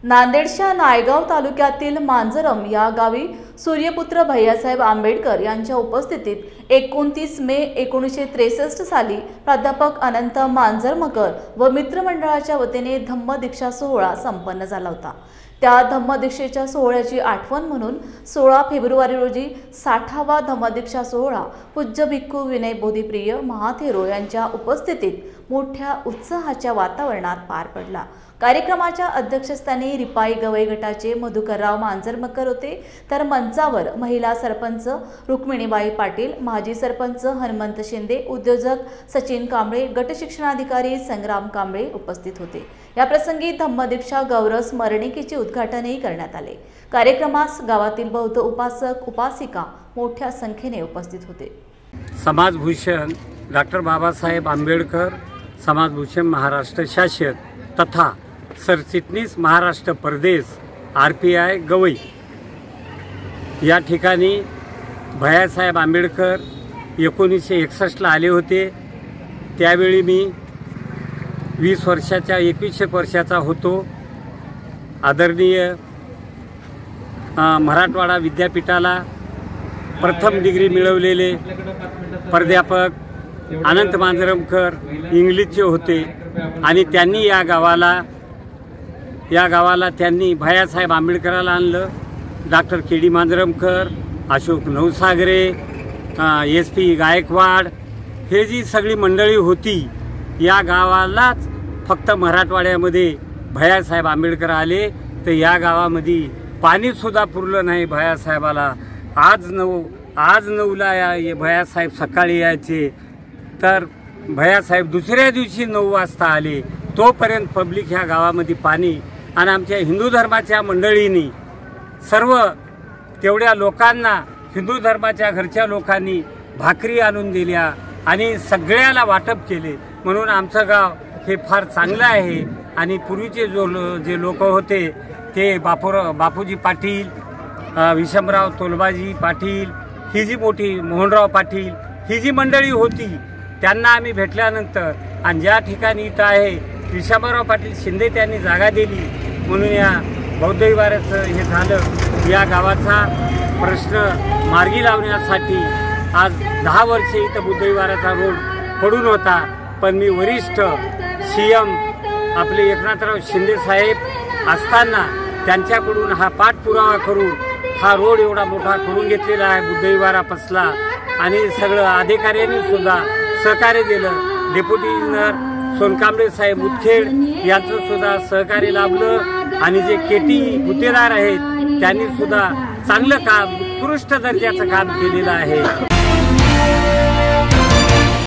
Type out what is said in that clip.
नांदेडच्या नायगाव तालुक्यातील मांजरम या गावी सूर्यपुत्र भैयासाहेब आंबेडकर यांच्या उपस्थितीत 29 मे 1963 साली प्राध्यापक अनंत मांजरमकर व मित्रमंडळाच्या वतीने धम्मदीक्षा सोहळा संपन्न झाला होता। त्या धम्मदीक्षेच्या सोहळ्याची आठवण म्हणून 16 फेब्रुवारी रोजी 60वा धम्मदीक्षा सोहळा पूज्य भिक्खू विनय बोधिप्रिय महाथेरो यांच्या उपस्थितीत मोठ्या उत्साहाच्या वातावरणात पार पडला। कार्यक्रमाच्या अध्यक्षस्थानी रिपाई गवई गटाचे मधुकरराव मांजरमकर होते, तर मंचावर महिला सरपंच रुक्मिणीबाई पाटील, माजी सरपंच हनुमंत शिंदे, उद्योजक सचिन कांबळे, गट शिक्षणाधिकारी संग्राम कांबळे उपस्थित होते। या प्रसंगी धम्मदीक्षा गौरव स्मरणिकेचे उद्घाटनही करण्यात आले। कार्यक्रमास गावातील बौद्ध उपासक उपासिका मोठ्या संख्येने उपस्थित होते। समाजभूषण डॉक्टर बाबासाहेब आंबेडकर, समाजभूषण महाराष्ट्र शासन तथा सरचिटणीस महाराष्ट्र प्रदेश RPI गवई या ठिकाणी भैयासाहेब आंबेडकर 1961 ला आले होते। त्यावेळी मी 21 वर्षाचा होतो। आदरणीय मराठवाडा विद्यापीठाला प्रथम डिग्री मिळवलेले प्राध्यापक अनंत मांजरमकर इंग्लिशचे होते आणि त्यांनी या गावाला त्यांनी भैयासाहेब आंबेडकराला आणलं। Doctor KD Manjaramkar, Ashok Navsagare, SP Gaikwad हे जी सगळी मंडळी होती, या गावालाच फक्त मराठवाड्यामध्ये भैयासाहेब आंबेडकर आले तर या गावामध्ये पाणी सुद्धा पुरलं नाही भैयासाहेबाला। आज 9ला भैयासाहेब सकाळी यायचे तर भैयासाहेब दुसऱ्या दिवशी 9 वाजता आले। तोपर्यंत पब्लिक ह्या गावामध्ये पाणी आणि आमच्या हिंदू धर्माच्या मंडळींनी सर्व तेवढ्या लोकांना हिंदू धर्माच्या घरच्या लोकांनी भाकरी आणून दिल्या आणि सगळ्याला वाटप केले। म्हणून आमचं गाव हे फार चांगलं आहे। आणि पूर्वीचे जे लोक होते ते बापूजी पाटील, विषमराव तोलबाजी पाटील, ही जी मोठी मोहनराव पाटील ही जी मंडळी होती त्यांना आम्ही भेटल्यानंतर आणि ज्या ठिकाणी इथं आहे विषमराव पाटील शिंदे त्यांनी जागा दिली म्हणून या बौद्ध विहाराचं हे झालं। या गावाचा प्रश्न मार्गी लावण्यासाठी आज 10 वर्षे इथं बुद्ध विहाराचा रोड पडून होता, पण मी वरिष्ठ CM आपले एकनाथराव शिंदे साहेब असताना त्यांच्याकडून हा पाठपुरावा करून हा रोड एवढा मोठा करून घेतलेला आहे बुद्ध विहारापासला। आणि सगळं अधिकाऱ्यांनी सुद्धा सहकार्य दिलं। डेप्युटी इंजिनियर सोनकांबळे साहेब मुदखेड यांचं सुद्धा सहकार्य लाभलं आणि जे KT गुत्तेदार आहेत त्यांनी सुद्धा चांगलं काम, उत्कृष्ट दर्जाचं काम केलेलं आहे।